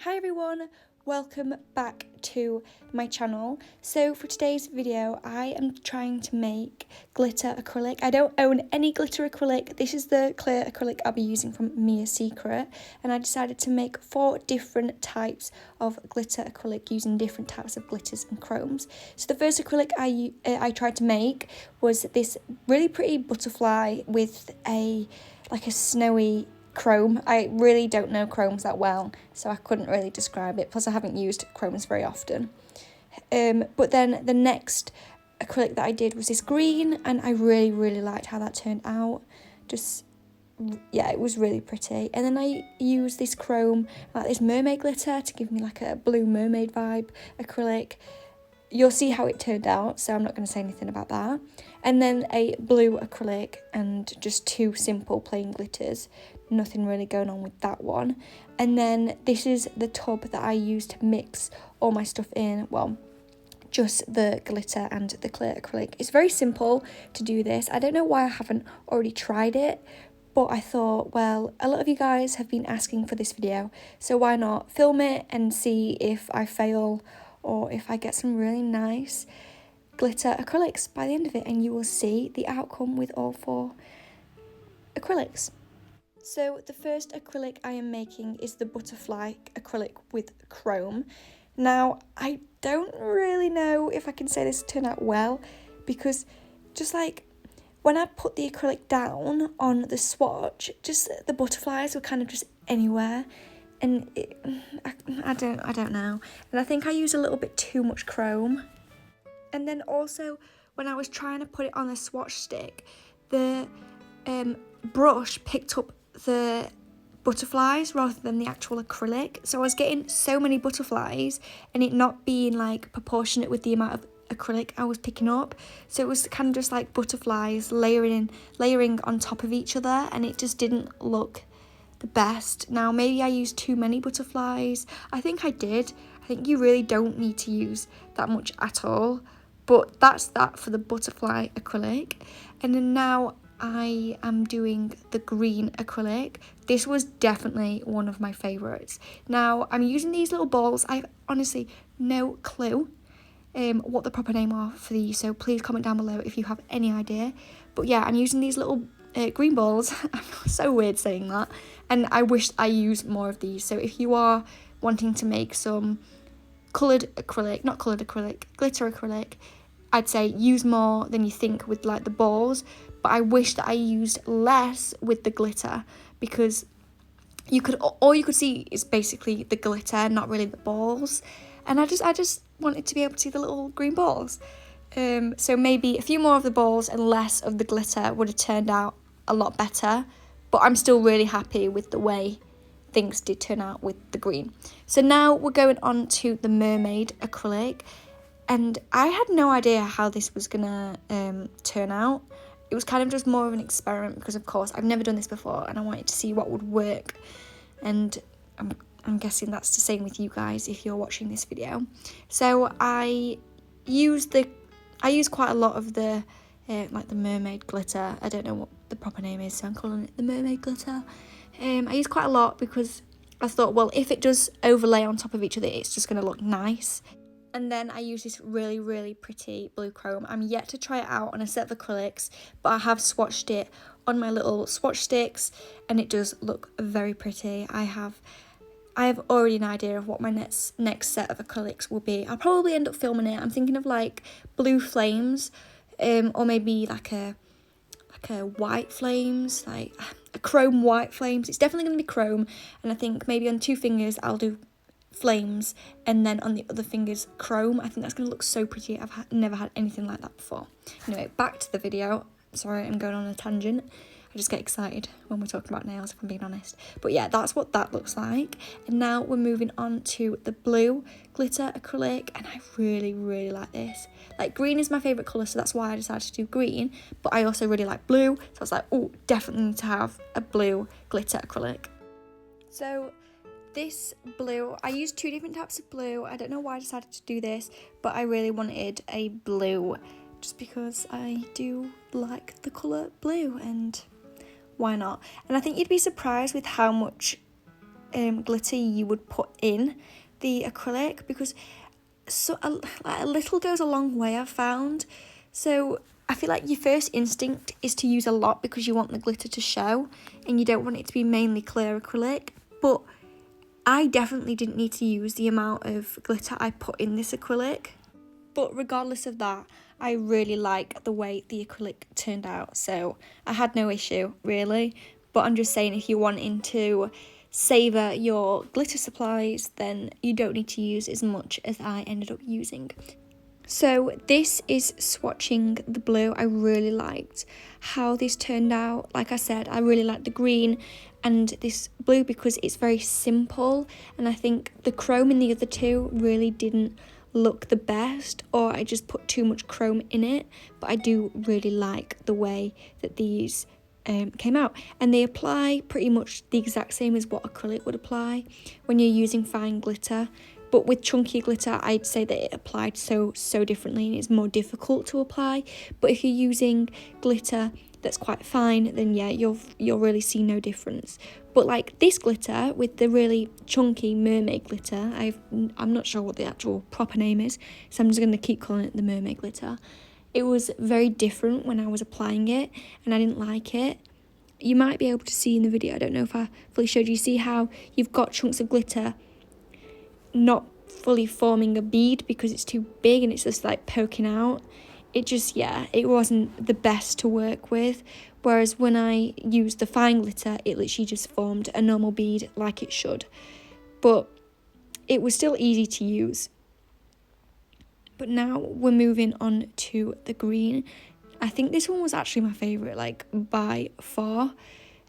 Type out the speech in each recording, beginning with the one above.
Hi everyone, welcome back to my channel. So for today's video I am trying to make glitter acrylic. I don't own any glitter acrylic. This is the clear acrylic I'll be using from Mia Secret, and I decided to make 4 different types of glitter acrylic using different types of glitters and chromes. So the first acrylic I tried to make was this really pretty butterfly with a snowy chrome. I really don't know chromes that well, so I couldn't really describe it, plus I haven't used chromes very often. But then the next acrylic that I did was this green, and I really liked how that turned out. Yeah, it was really pretty. And then I used this chrome, like this mermaid glitter, to give me like a blue mermaid vibe acrylic. You'll see how it turned out, so I'm not going to say anything about that. And then a blue acrylic and just 2 simple plain glitters. Nothing really going on with that one. And then this is the tub that I use to mix all my stuff in. Well, just the glitter and the clear acrylic. It's very simple to do this. I don't know why I haven't already tried it, but I thought, well, a lot of you guys have been asking for this video, so why not film it and see if I fail or if I get some really nice glitter acrylics by the end of it, and you will see the outcome with all 4 acrylics. So the first acrylic I am making is the butterfly acrylic with chrome. Now, I don't really know if I can say this turned out well, because just like when I put the acrylic down on the swatch, just the butterflies were kind of just anywhere. And I don't know. And I think I used a little bit too much chrome. And then also, when I was trying to put it on the swatch stick, the brush picked up the butterflies rather than the actual acrylic. So I was getting so many butterflies and it not being like proportionate with the amount of acrylic I was picking up. So it was kind of just like butterflies layering on top of each other, and it just didn't look the best. Now, maybe I used too many butterflies. I think I did. I think you really don't need to use that much at all. But that's that for the butterfly acrylic. And then now I am doing the green acrylic. This was definitely one of my favourites. Now, I'm using these little balls. I have honestly no clue what the proper name are for these, so please comment down below if you have any idea. But yeah, I'm using these little green balls. I'm so weird saying that, and I wish I used more of these. So if you are wanting to make some glitter acrylic, I'd say use more than you think with like the balls, but I wish that I used less with the glitter, because all you could see is basically the glitter, not really the balls, and I just wanted to be able to see the little green balls. So maybe a few more of the balls and less of the glitter would have turned out a lot better, but I'm still really happy with the way things did turn out with the green. So now we're going on to the mermaid acrylic, and I had no idea how this was gonna turn out. It was kind of just more of an experiment because, of course, I've never done this before and I wanted to see what would work, and I'm guessing that's the same with you guys if you're watching this video. So I used quite a lot of the like the mermaid glitter. I don't know what the proper name is, so I'm calling it the mermaid glitter. I used quite a lot because I thought, well, if it does overlay on top of each other, it's just going to look nice. And then I use this really pretty blue chrome. I'm yet to try it out on a set of acrylics, but I have swatched it on my little swatch sticks, and it does look very pretty. I have already an idea of what my next set of acrylics will be. I'll probably end up filming it. I'm thinking of like blue flames, or maybe like a white flames, like a chrome white flames. It's definitely going to be chrome, and I think maybe on 2 fingers I'll do flames, and then on the other fingers chrome. I think that's going to look so pretty. I've never had anything like that before. Anyway, back to the video. Sorry, I'm going on a tangent. I just get excited when we're talking about nails, if I'm being honest. But yeah, that's what that looks like. And now we're moving on to the blue glitter acrylic, and I really like this. Like, green is my favourite colour, so that's why I decided to do green. But I also really like blue, so I was like, oh, definitely need to have a blue glitter acrylic. So this blue, I used 2 different types of blue. I don't know why I decided to do this, but I really wanted a blue just because I do like the colour blue, and why not? And I think you'd be surprised with how much glitter you would put in the acrylic, because a little goes a long way, I've found. So I feel like your first instinct is to use a lot because you want the glitter to show and you don't want it to be mainly clear acrylic. But I definitely didn't need to use the amount of glitter I put in this acrylic. But regardless of that, I really like the way the acrylic turned out. So I had no issue, really. But I'm just saying, if you're wanting to savour your glitter supplies, then you don't need to use as much as I ended up using. So this is swatching the blue. I really liked how this turned out. Like I said, I really like the green and this blue because it's very simple, and I think the chrome in the other two really didn't look the best, or I just put too much chrome in it. But I do really like the way that these came out, and they apply pretty much the exact same as what acrylic would apply when you're using fine glitter. But with chunky glitter, I'd say that it applied so differently and it's more difficult to apply. But if you're using glitter that's quite fine, then yeah, you'll really see no difference. But like this glitter with the really chunky mermaid glitter, I'm not sure what the actual proper name is, so I'm just going to keep calling it the mermaid glitter. It was very different when I was applying it, and I didn't like it. You might be able to see in the video, I don't know if I fully showed you, see how you've got chunks of glitter not fully forming a bead because it's too big and it's just like poking out. It just, yeah, it wasn't the best to work with. Whereas when I used the fine glitter, it literally just formed a normal bead like it should. But it was still easy to use. But now we're moving on to the green. I think this one was actually my favourite, like by far,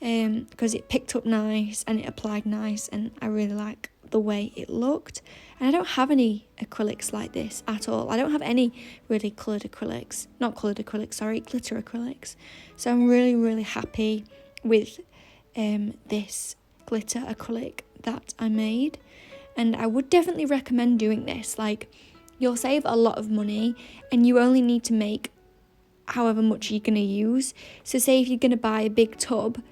because it picked up nice and it applied nice, and I really like the way it looked. And I don't have any acrylics like this at all. I don't have any really glitter acrylics. So I'm really happy with this glitter acrylic that I made, and I would definitely recommend doing this. Like, you'll save a lot of money and you only need to make however much you're going to use. So say if you're going to buy a big tub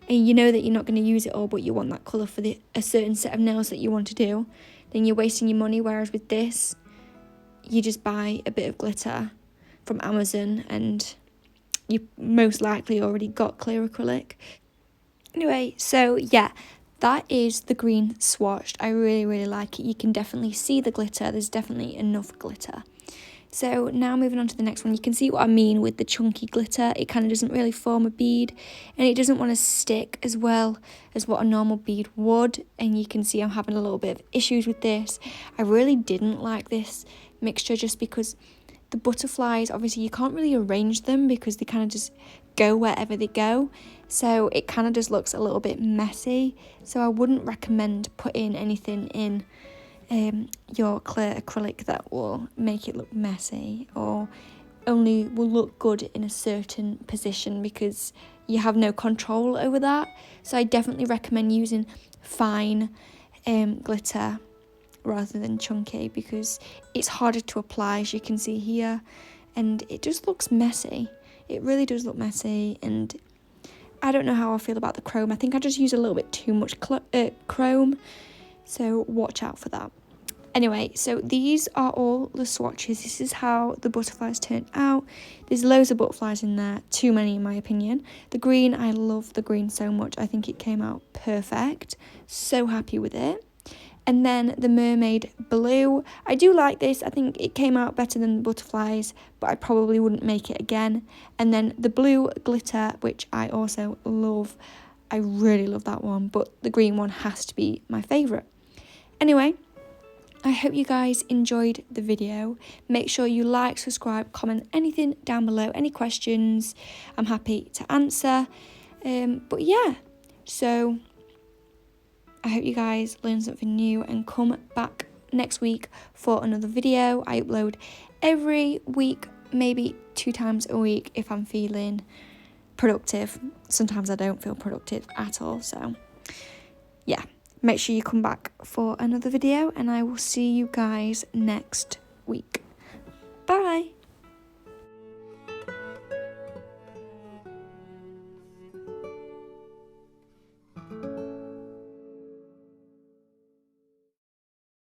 and you know that you're not going to use it all, but you want that colour for a certain set of nails that you want to do, then you're wasting your money. Whereas with this, you just buy a bit of glitter from Amazon and you most likely already got clear acrylic. Anyway, so yeah, that is the green swatched. I really like it. You can definitely see the glitter. There's definitely enough glitter. So now moving on to the next one, you can see what I mean with the chunky glitter. It kind of doesn't really form a bead, and it doesn't want to stick as well as what a normal bead would. And you can see I'm having a little bit of issues with this. I really didn't like this mixture just because the butterflies, obviously you can't really arrange them because they kind of just go wherever they go. So it kind of just looks a little bit messy. So I wouldn't recommend putting anything in your clear acrylic that will make it look messy, or only will look good in a certain position, because you have no control over that. So I definitely recommend using fine glitter rather than chunky, because it's harder to apply, as you can see here, and it just looks messy. It really does look messy, and I don't know how I feel about the chrome. I think I just use a little bit too much chrome, so watch out for that. Anyway, so these are all the swatches. This is how the butterflies turned out. There's loads of butterflies in there, too many in my opinion. The green, I love the green so much. I think it came out perfect. So happy with it. And then the mermaid blue, I do like this. I think it came out better than the butterflies, but I probably wouldn't make it again. And then the blue glitter, which I also love. I really love that one, but the green one has to be my favourite. Anyway, I hope you guys enjoyed the video. Make sure you like, subscribe, comment anything down below, any questions, I'm happy to answer. But yeah, so I hope you guys learned something new and come back next week for another video. I upload every week, maybe 2 times a week if I'm feeling productive. Sometimes I don't feel productive at all, so yeah. Make sure you come back for another video, and I will see you guys next week. Bye!